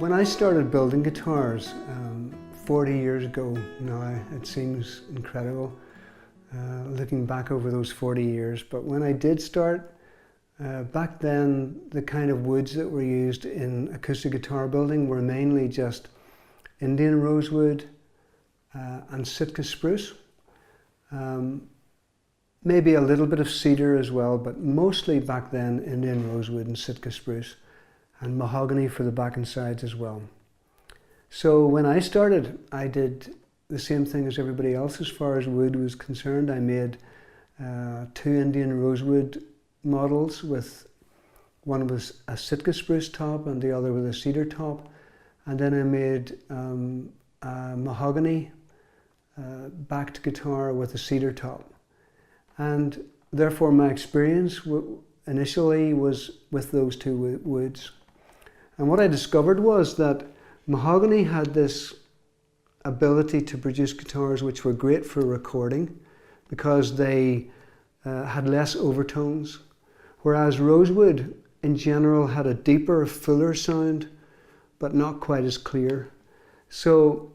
When I started building guitars 40 years ago now, it seems incredible looking back over those 40 years. But when I did start, back then the kind of woods that were used in acoustic guitar building were mainly just Indian rosewood and Sitka spruce. Maybe a little bit of cedar as well, but mostly back then Indian rosewood and Sitka spruce, and mahogany for the back and sides as well. So when I started, I did the same thing as everybody else as far as wood was concerned. I made 2 Indian rosewood models, with one was a Sitka spruce top and the other with a cedar top. And then I made a mahogany backed guitar with a cedar top. And therefore my experience initially was with those 2 woods. And what I discovered was that mahogany had this ability to produce guitars which were great for recording because they had less overtones, whereas rosewood in general had a deeper, fuller sound, but not quite as clear. So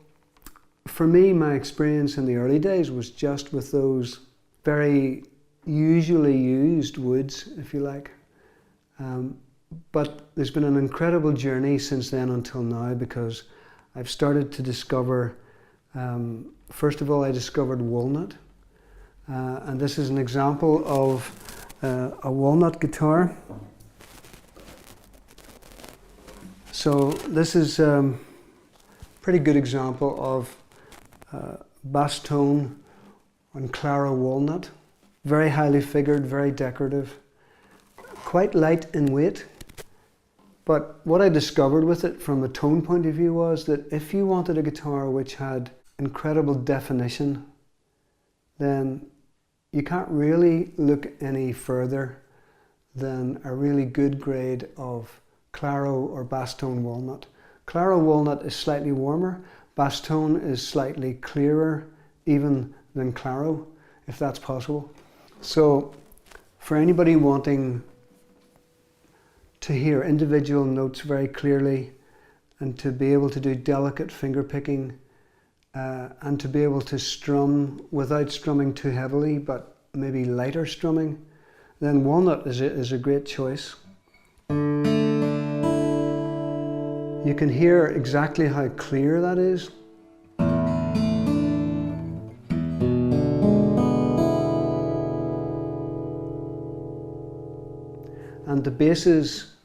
for me, my experience in the early days was just with those very usually used woods, if you like. But there's been an incredible journey since then until now, because I've started to discover, first of all, I discovered walnut. And this is an example of a walnut guitar. So this is a pretty good example of bass tone on Claro walnut. Very highly figured, very decorative, quite light in weight. But what I discovered with it from a tone point of view was that if you wanted a guitar which had incredible definition, then you can't really look any further than a really good grade of Claro or bass tone walnut. Claro walnut is slightly warmer, bass tone is slightly clearer even than Claro, if that's possible. So for anybody wanting to hear individual notes very clearly and to be able to do delicate finger picking and to be able to strum without strumming too heavily, but maybe lighter strumming, then walnut is a great choice. You can hear exactly how clear that is. And the basses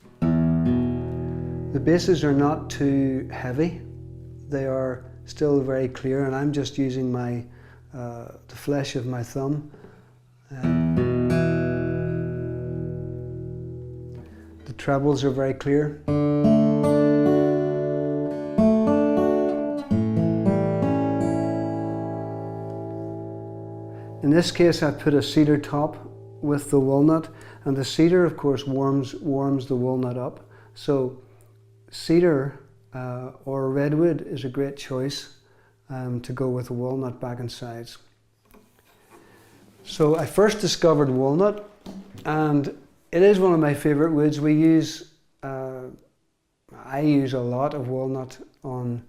are not too heavy. They are still very clear, and I'm just using my the flesh of my thumb. The trebles are very clear. In this case, I put a cedar top with the walnut, and the cedar, of course, warms the walnut up. So cedar or redwood is a great choice to go with the walnut back and sides. So I first discovered walnut, and it is one of my favorite woods. I use a lot of walnut on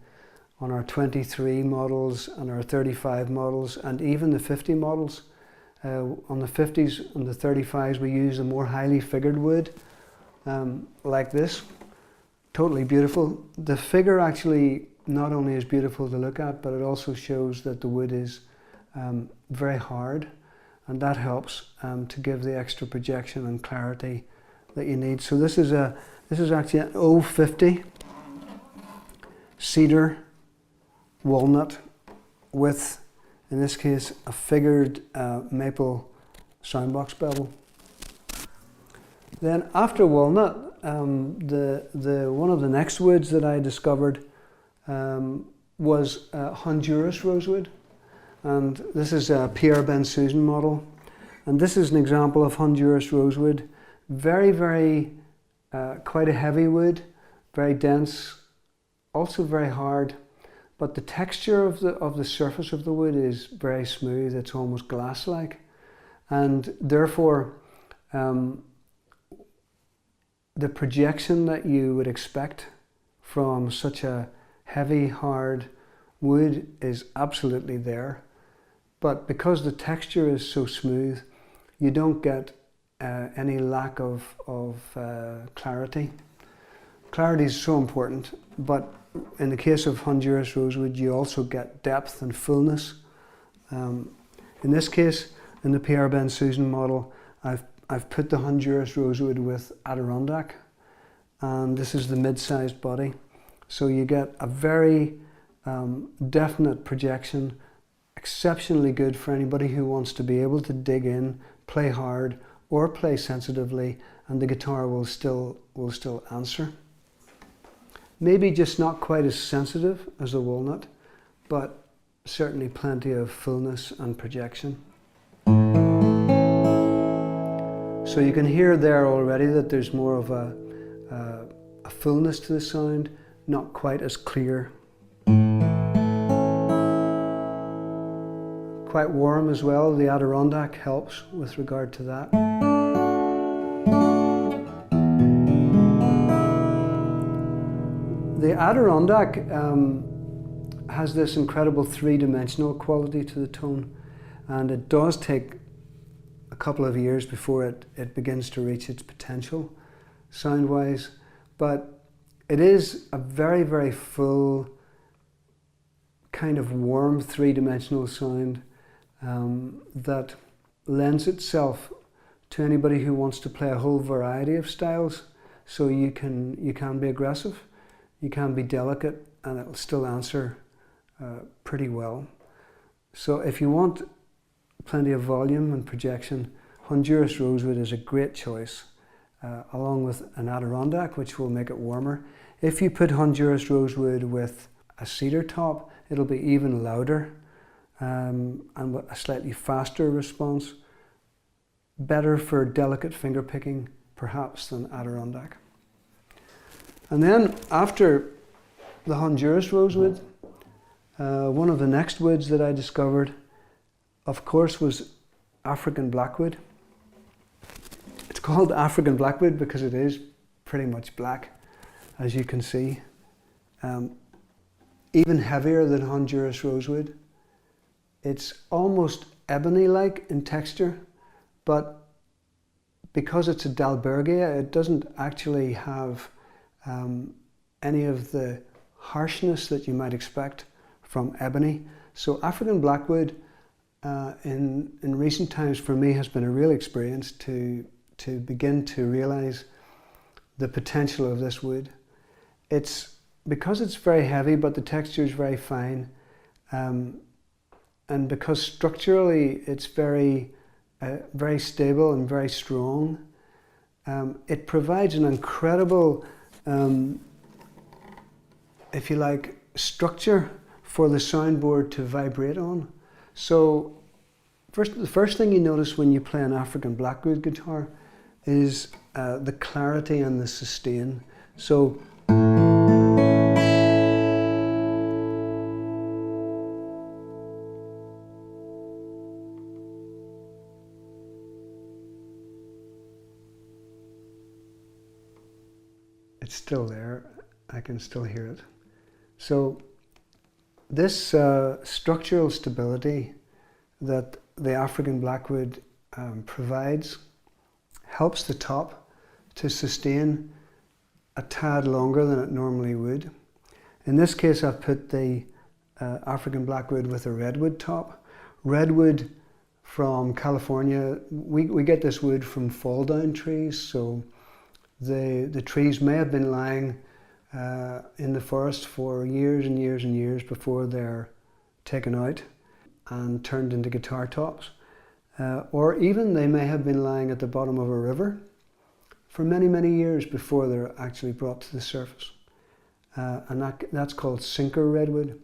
our 23 models and our 35 models and even the 50 models. On the 50s and the 35s we use a more highly figured wood like this. Totally beautiful. The figure actually not only is beautiful to look at, but it also shows that the wood is very hard, and that helps to give the extra projection and clarity that you need. So this is actually an 050 cedar walnut with, in this case, a figured maple soundbox bevel. Then after walnut, one of the next woods that I discovered was Honduras Rosewood, and this is a Pierre Bensusan model, and this is an example of Honduras Rosewood. Very, quite a heavy wood, very dense, also very hard. But the texture of the surface of the wood is very smooth. It's almost glass-like, and therefore the projection that you would expect from such a heavy, hard wood is absolutely there. But because the texture is so smooth, you don't get any lack of clarity. Clarity is so important, but in the case of Honduras Rosewood, you also get depth and fullness. In this case, in the Pierre Ben Susan model, I've put the Honduras Rosewood with Adirondack, and this is the mid-sized body. So you get a very definite projection, exceptionally good for anybody who wants to be able to dig in, play hard, or play sensitively, and the guitar will still answer. Maybe just not quite as sensitive as the walnut, but certainly plenty of fullness and projection. So you can hear there already that there's more of a fullness to the sound, not quite as clear. Quite warm as well. The Adirondack helps with regard to that. The Adirondack has this incredible three-dimensional quality to the tone, and it does take a couple of years before it begins to reach its potential sound-wise, but it is a very, very full, kind of warm three-dimensional sound that lends itself to anybody who wants to play a whole variety of styles. So you can be aggressive, you can be delicate, and it'll still answer pretty well. So if you want plenty of volume and projection, Honduras Rosewood is a great choice, along with an Adirondack, which will make it warmer. If you put Honduras Rosewood with a cedar top, it'll be even louder and a slightly faster response. Better for delicate finger picking, perhaps, than Adirondack. And then after the Honduras Rosewood, one of the next woods that I discovered, of course, was African Blackwood. It's called African Blackwood because it is pretty much black, as you can see. Even heavier than Honduras Rosewood. It's almost ebony-like in texture, but because it's a Dalbergia, it doesn't actually have any of the harshness that you might expect from ebony. So African Blackwood in recent times for me has been a real experience to begin to realize the potential of this wood. It's because it's very heavy, but the texture is very fine, and because structurally it's very stable and very strong. It provides an incredible, if you like, structure for the soundboard to vibrate on. So the first thing you notice when you play an African Blackwood guitar is the clarity and the sustain. So it's still there, I can still hear it. So this structural stability that the African Blackwood provides helps the top to sustain a tad longer than it normally would. In this case, I've put the African Blackwood with a Redwood top. Redwood from California, we get this wood from fall down trees, so the trees may have been lying in the forest for years and years and years before they're taken out and turned into guitar tops. Or even they may have been lying at the bottom of a river for many, many years before they're actually brought to the surface. And that's called sinker redwood.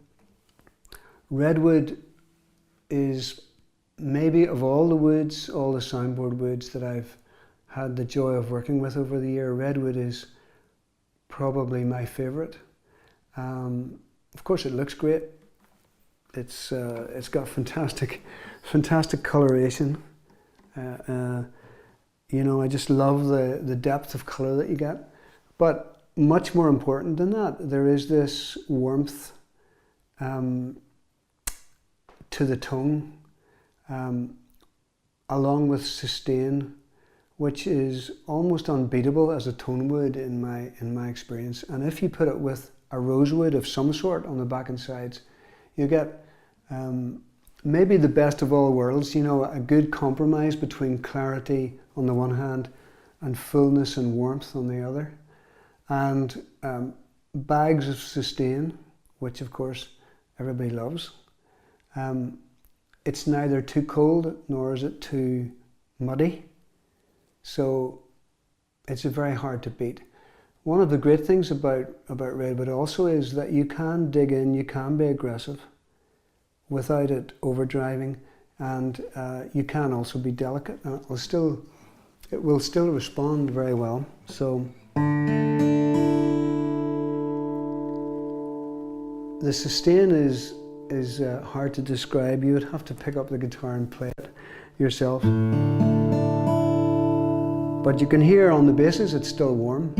Redwood is maybe of all the woods, all the soundboard woods that I've had the joy of working with over the year, redwood is probably my favorite. Of course, it looks great. It's got fantastic coloration. You know, I just love the depth of color that you get. But much more important than that, there is this warmth to the tone, along with sustain, which is almost unbeatable as a Tonewood in my experience. And if you put it with a rosewood of some sort on the back and sides, you get maybe the best of all worlds, you know, a good compromise between clarity on the one hand and fullness and warmth on the other. And bags of sustain, which of course everybody loves. It's neither too cold nor is it too muddy. So it's very hard to beat. One of the great things about Redwood also is that you can dig in, you can be aggressive without it overdriving, and you can also be delicate, and it will still respond very well. So the sustain is hard to describe. You would have to pick up the guitar and play it yourself. But you can hear on the basses it's still warm.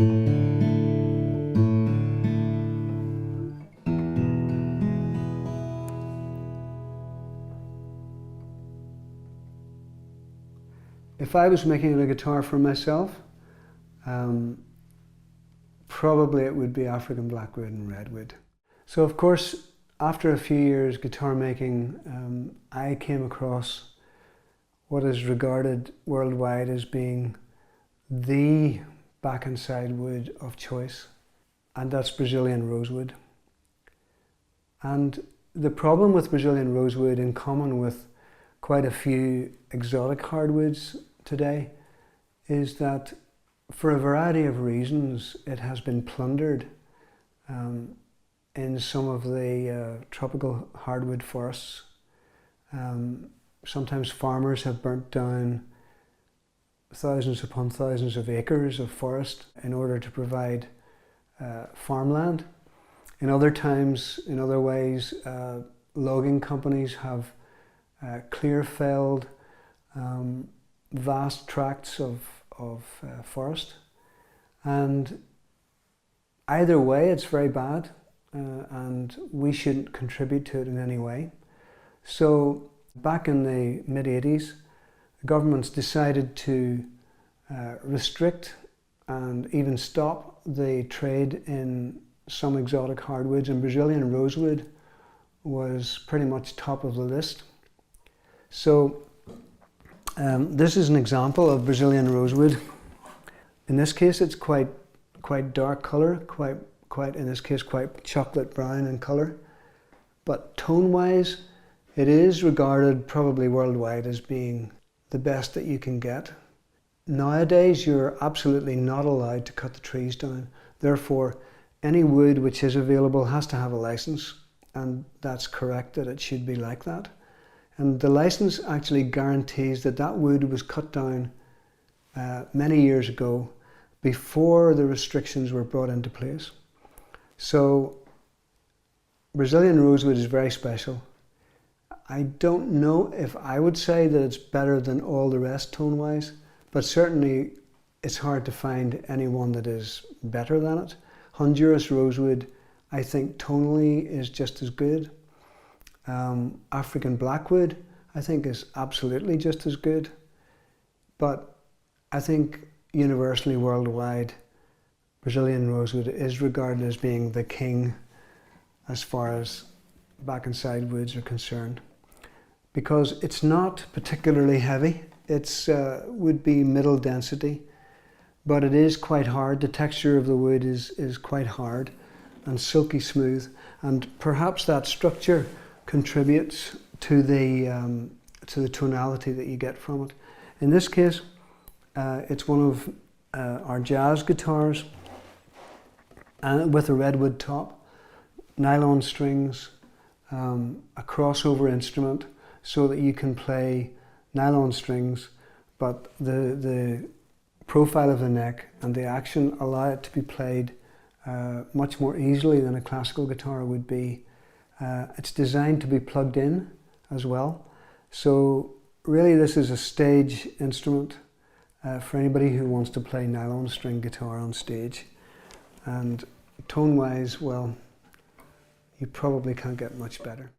If I was making a guitar for myself, probably it would be African Blackwood and Redwood. So of course, after a few years guitar making, I came across what is regarded worldwide as being the back and side wood of choice, and that's Brazilian rosewood. And the problem with Brazilian rosewood, in common with quite a few exotic hardwoods today, is that for a variety of reasons it has been plundered in some of the tropical hardwood forests. Sometimes farmers have burnt down thousands upon thousands of acres of forest in order to provide farmland. In other times, in other ways, logging companies have clear-felled vast tracts of forest. And either way, it's very bad, and we shouldn't contribute to it in any way. So back in the mid-80s, governments decided to restrict and even stop the trade in some exotic hardwoods, and Brazilian rosewood was pretty much top of the list. So this is an example of Brazilian rosewood. In this case it's quite dark colour, quite in this case quite chocolate brown in colour, but tone-wise it is regarded probably worldwide as being the best that you can get. Nowadays you're absolutely not allowed to cut the trees down. Therefore any wood which is available has to have a license, and that's correct that it should be like that. And the license actually guarantees that that wood was cut down many years ago, before the restrictions were brought into place. So Brazilian rosewood is very special. I don't know if I would say that it's better than all the rest tone-wise, but certainly it's hard to find anyone that is better than it. Honduras rosewood, I think tonally is just as good. African Blackwood, I think, is absolutely just as good. But I think universally worldwide, Brazilian rosewood is regarded as being the king as far as back and side woods are concerned, because it's not particularly heavy. It's would be middle density, but it is quite hard. The texture of the wood is quite hard and silky smooth, and perhaps that structure contributes to the tonality that you get from it. In this case, it's one of our jazz guitars, and with a redwood top, nylon strings, a crossover instrument, so that you can play nylon strings, but the profile of the neck and the action allow it to be played much more easily than a classical guitar would be. It's designed to be plugged in as well. So really this is a stage instrument for anybody who wants to play nylon string guitar on stage. And tone-wise, well, you probably can't get much better.